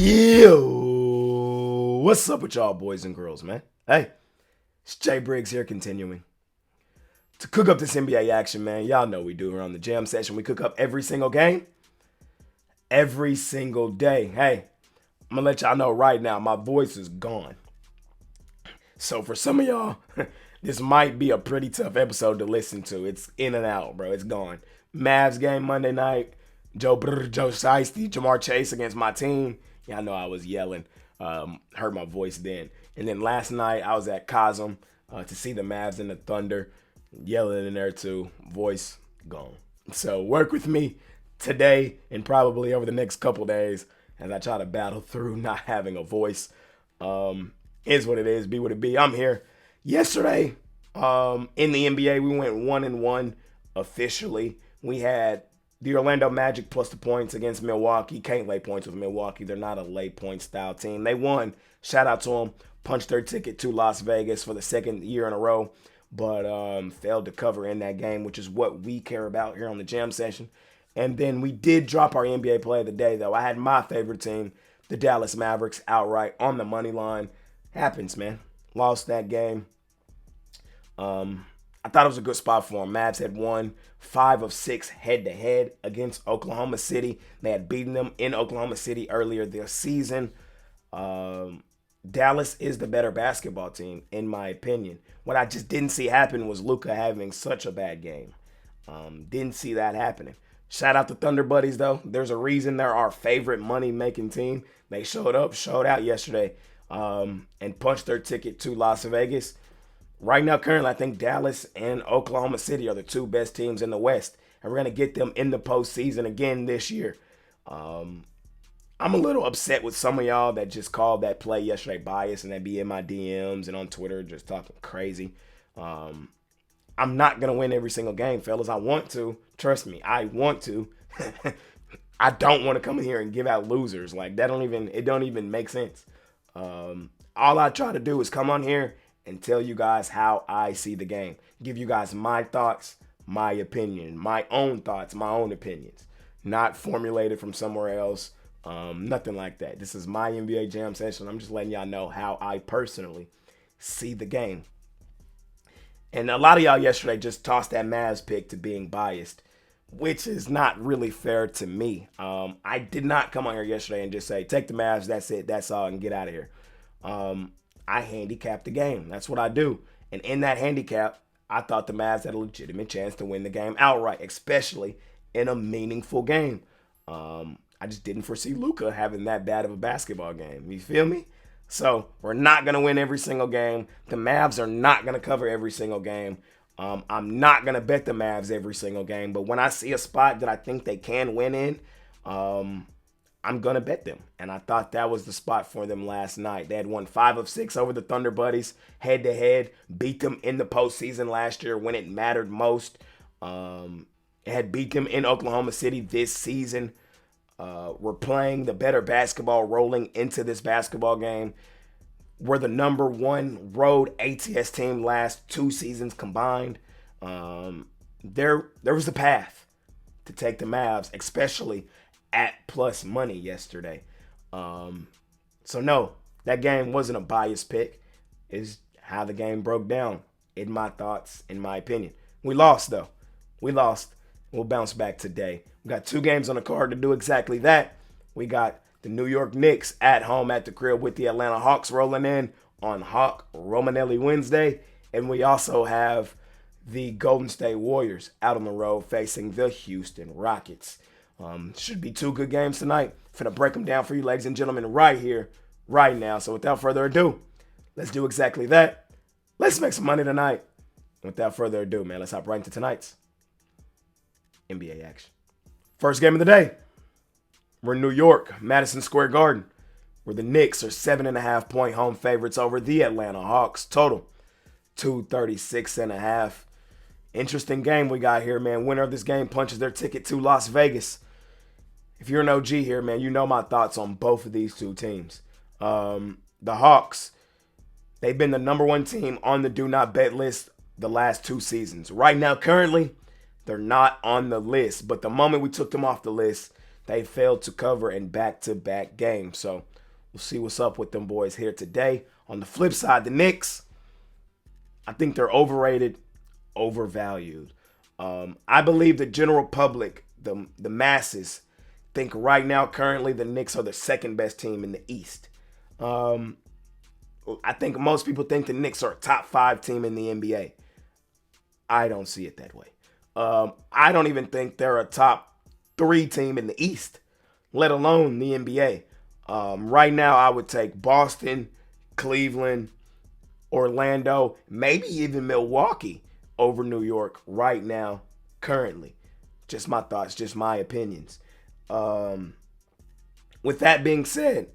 Yo, what's up with y'all boys and girls, man? Hey, it's Jay Briggs here continuing to cook up this NBA action, man. Y'all know we do around the jam session. We cook up every single game, every single day. Hey, I'm gonna let y'all know right now, my voice is gone. So for some of y'all, this might be a pretty tough episode to listen to. It's in and out, bro. It's gone. Mavs game Monday night. Joe Shiesty, Jamar Chase against my team. Y'all know I was yelling. Heard my voice then. And then last night I was at Cosm to see the Mavs and the Thunder. Yelling in there too. Voice gone. So work with me today and probably over the next couple days as I try to battle through not having a voice. Is what it is. Be what it be. I'm here. Yesterday in the NBA we went 1-1 officially. We had the Orlando Magic plus the points against Milwaukee. Can't lay points with Milwaukee. They're not a lay point style team. They won. Shout out to them. Punched their ticket to Las Vegas for the second year in a row, but failed to cover in that game, which is what we care about here on the Jam Session. And then we did drop our NBA play of the day, though. I had my favorite team, the Dallas Mavericks, outright on the money line. Happens, man. Lost that game. I thought it was a good spot for them. Mavs had won 5 of 6 head-to-head against Oklahoma City. They had beaten them in Oklahoma City earlier this season. Dallas is the better basketball team, in my opinion. What I just didn't see happen was Luka having such a bad game. Didn't see that happening. Shout out to Thunder Buddies, though. There's a reason they're our favorite money-making team. They showed out yesterday, and punched their ticket to Las Vegas. Right now, currently, I think Dallas and Oklahoma City are the 2 best teams in the West. And we're going to get them in the postseason again this year. I'm a little upset with some of y'all that just called that play yesterday bias and that be in my DMs and on Twitter just talking crazy. I'm not going to win every single game, fellas. I want to. Trust me, I want to. I don't want to come in here and give out losers. Like, it don't even make sense. All I try to do is come on here and tell you guys how I see the game. Give you guys my thoughts, my opinion, my own thoughts, my own opinions. Not formulated from somewhere else. Nothing like that. This is my NBA Jam Session. I'm just letting y'all know how I personally see the game. And a lot of y'all yesterday just tossed that Mavs pick to being biased, which is not really fair to me. I did not come on here yesterday and just say, take the Mavs, that's it, that's all, and get out of here. I handicapped the game. That's what I do. And in that handicap, I thought the Mavs had a legitimate chance to win the game outright, especially in a meaningful game. I just didn't foresee Luka having that bad of a basketball game. You feel me? So we're not going to win every single game. The Mavs are not going to cover every single game. I'm not going to bet the Mavs every single game. But when I see a spot that I think they can win in, I'm going to bet them. And I thought that was the spot for them last night. They had won 5 of 6 over the Thunder Buddies head-to-head, beat them in the postseason last year when it mattered most. Had beat them in Oklahoma City this season. We're playing the better basketball rolling into this basketball game. We're the number 1 road ATS team last 2 seasons combined. There was a path to take the Mavs, especially at plus money yesterday. So no, that game wasn't a biased pick. It's how the game broke down, in my thoughts, in my opinion. We lost, though. We lost. We'll bounce back today. We got 2 games on the card to do exactly that. We got the New York Knicks at home at the crib with the Atlanta Hawks rolling in on Hawk Romanelli Wednesday. And we also have the Golden State Warriors out on the road facing the Houston Rockets. Should be 2 good games tonight. Finna break them down for you, ladies and gentlemen, right here, right now. So without further ado, let's do exactly that. Let's make some money tonight. Without further ado, man, let's hop right into tonight's NBA action. First game of the day. We're in New York, Madison Square Garden, where the Knicks are 7.5-point home favorites over the Atlanta Hawks. Total 236.5. Interesting game we got here, man. Winner of this game punches their ticket to Las Vegas. If you're an OG here, man, you know my thoughts on both of these 2 teams. The Hawks, they've been the number 1 team on the do not bet list the last 2 seasons. Right now, currently, they're not on the list. But the moment we took them off the list, they failed to cover in back-to-back games. So We'll see what's up with them boys here today. On the flip side, the Knicks, I think they're overrated, overvalued. I believe the general public, the masses, think right now, currently, the Knicks are the second best team in the East. I think most people think the Knicks are a top 5 team in the NBA. I don't see it that way. I don't even think they're a top 3 team in the East, let alone the NBA. Right now, I would take Boston, Cleveland, Orlando, maybe even Milwaukee over New York right now, currently. Just my thoughts, just my opinions. With that being said,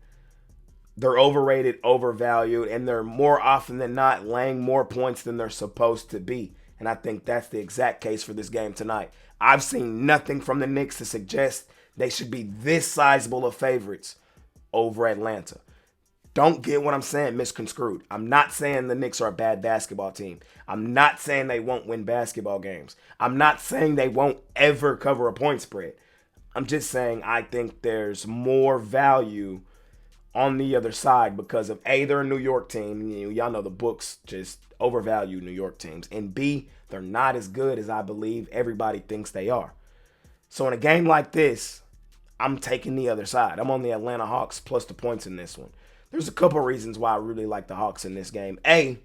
they're overrated, overvalued, and they're more often than not laying more points than they're supposed to be. And I think that's the exact case for this game tonight. I've seen nothing from the Knicks to suggest they should be this sizable of favorites over Atlanta. Don't get what I'm saying misconstrued. I'm not saying the Knicks are a bad basketball team. I'm not saying they won't win basketball games. I'm not saying they won't ever cover a point spread. I'm just saying I think there's more value on the other side because of A, they're a New York team. Y'all know the books just overvalue New York teams. And B, they're not as good as I believe everybody thinks they are. So in a game like this, I'm taking the other side. I'm on the Atlanta Hawks plus the points in this one. There's a couple reasons why I really like the Hawks in this game. A,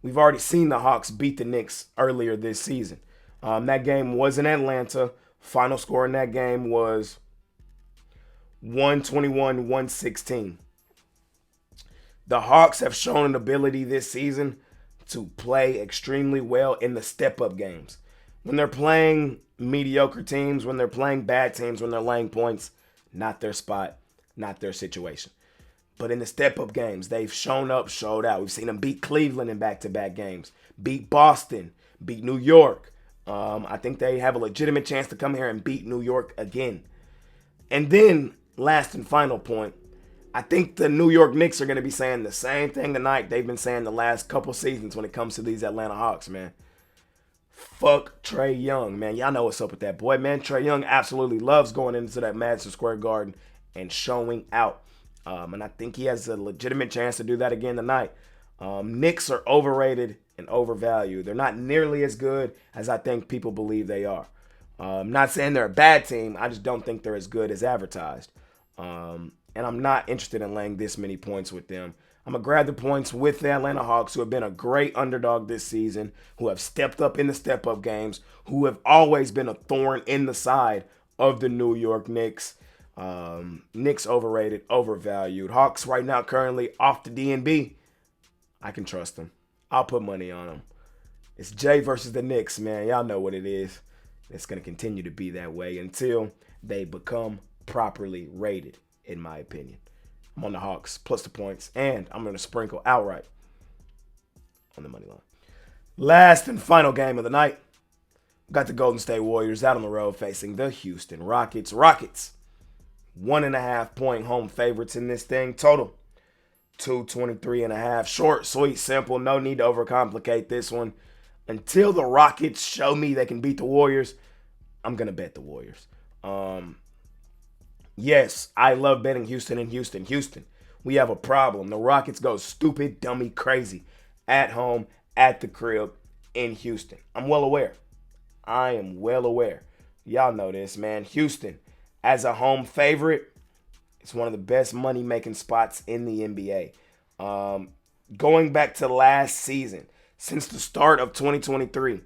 we've already seen the Hawks beat the Knicks earlier this season. That game was in Atlanta. Final score in that game was 121-116. The Hawks have shown an ability this season to play extremely well in the step-up games. When they're playing mediocre teams, when they're playing bad teams, when they're laying points, not their spot, not their situation. But in the step-up games, they've shown up, showed out. We've seen them beat Cleveland in back-to-back games, beat Boston, beat New York. I think they have a legitimate chance to come here and beat New York again. And then, last and final point, I think the New York Knicks are going to be saying the same thing tonight they've been saying the last couple seasons when it comes to these Atlanta Hawks, man. Fuck Trae Young, man. Y'all know what's up with that boy, man. Trae Young absolutely loves going into that Madison Square Garden and showing out. And I think he has a legitimate chance to do that again tonight. Knicks are overrated and overvalued. They're not nearly as good as I think people believe they are. I'm not saying they're a bad team. I just don't think they're as good as advertised. And I'm not interested in laying this many points with them. I'm going to grab the points with the Atlanta Hawks, who have been a great underdog this season, who have stepped up in the step-up games, who have always been a thorn in the side of the New York Knicks. Knicks overrated, overvalued. Hawks right now currently off the DNB. I can trust them. I'll put money on them. It's Jay versus the Knicks, man. Y'all know what it is. It's going to continue to be that way until they become properly rated, in my opinion. I'm on the Hawks plus the points, and I'm going to sprinkle outright on the money line. Last and final game of the night. Got the Golden State Warriors out on the road facing the Houston Rockets. Rockets, 1.5 point home favorites in this thing. Total 223.5. Short, sweet, simple. No need to overcomplicate this one. Until the Rockets show me they can beat the Warriors, I'm going to bet the Warriors. Yes, I love betting Houston and Houston. Houston, we have a problem. The Rockets go stupid, dummy, crazy at home, at the crib in Houston. I'm well aware. I am well aware. Y'all know this, man. Houston, as a home favorite, it's one of the best money-making spots in the NBA. Going back to last season, since the start of 2023,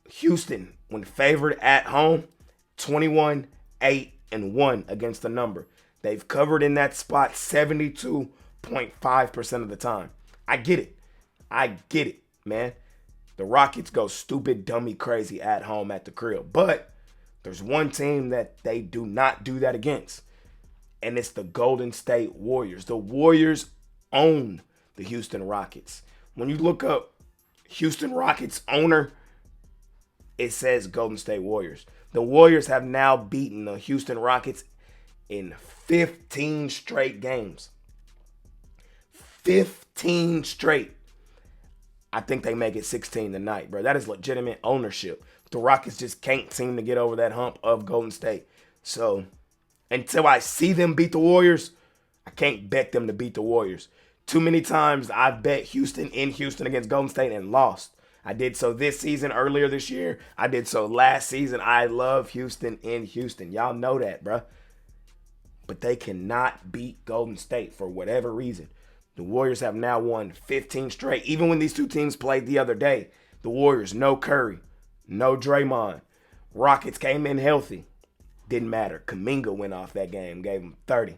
Houston, when favored at home, 21-8-1 against the number. They've covered in that spot 72.5% of the time. I get it, man. The Rockets go stupid, dummy, crazy at home at the crib. But there's one team that they do not do that against, and it's the Golden State Warriors. The Warriors own the Houston Rockets. When you look up Houston Rockets owner, it says Golden State Warriors. The Warriors have now beaten the Houston Rockets in 15 straight games. 15 straight. I think they make it 16 tonight, bro. That is legitimate ownership. The Rockets just can't seem to get over that hump of Golden State. So until I see them beat the Warriors, I can't bet them to beat the Warriors. Too many times I've bet Houston in Houston against Golden State and lost. I did so this season, earlier this year. I did so last season. I love Houston in Houston. Y'all know that, bruh. But they cannot beat Golden State for whatever reason. The Warriors have now won 15 straight. Even when these two teams played the other day, the Warriors, no Curry, no Draymond. Rockets came in healthy. Didn't matter. Kuminga went off that game, gave them 30.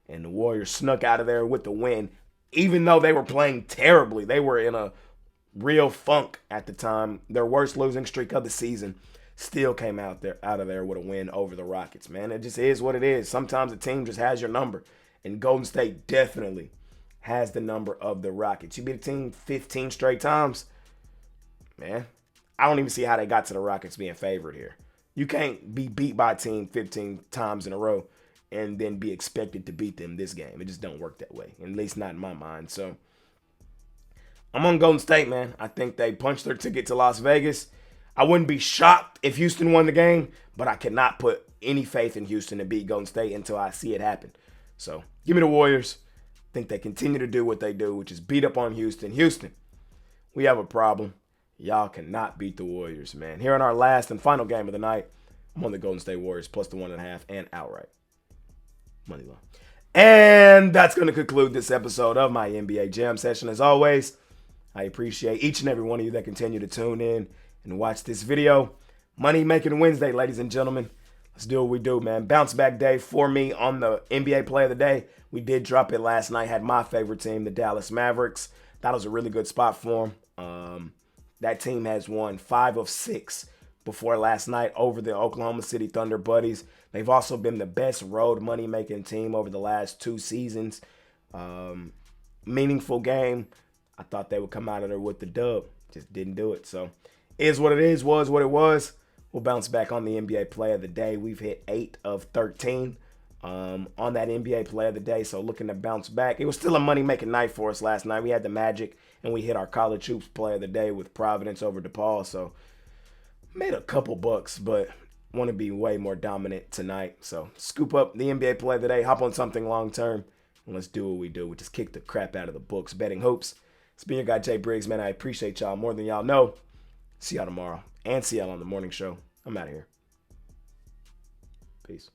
And the Warriors snuck out of there with the win. Even though they were playing terribly, they were in a real funk at the time. Their worst losing streak of the season still came out of there with a win over the Rockets, man. It just is what it is. Sometimes a team just has your number. And Golden State definitely has the number of the Rockets. You beat a team 15 straight times, man. I don't even see how they got to the Rockets being favored here. You can't be beat by a team 15 times in a row and then be expected to beat them this game. It just don't work that way, at least not in my mind. So I'm on Golden State, man. I think they punched their ticket to Las Vegas. I wouldn't be shocked if Houston won the game, but I cannot put any faith in Houston to beat Golden State until I see it happen. So give me the Warriors. I think they continue to do what they do, which is beat up on Houston. Houston, we have a problem. Y'all cannot beat the Warriors, man. Here in our last and final game of the night, I'm on the Golden State Warriors plus the 1.5 and outright money line. And that's going to conclude this episode of my NBA Jam Session. As always, I appreciate each and every one of you that continue to tune in and watch this video. Money Making Wednesday, ladies and gentlemen. Let's do what we do, man. Bounce back day for me on the NBA Play of the Day. We did drop it last night. Had my favorite team, the Dallas Mavericks. That was a really good spot for them. That team has won 5 of 6 before last night over the Oklahoma City Thunder Buddies. They've also been the best road money-making team over the last 2 seasons. Meaningful game. I thought they would come out of there with the dub. Just didn't do it. So, is what it is, was what it was. We'll bounce back on the NBA Play of the Day. We've hit 8 of 13 on that NBA Play of the Day, so looking to bounce back. It was still a money-making night for us last night. We had the Magic, and we hit our College Hoops Play of the Day with Providence over DePaul, so made a couple bucks, but want to be way more dominant tonight. So scoop up the NBA Play of the Day, hop on something long-term, and let's do what we do. We just kick the crap out of the books, betting hoops. It's been your guy, Jay Briggs, man. I appreciate y'all more than y'all know. See y'all tomorrow, and see y'all on the morning show. I'm out of here. Peace.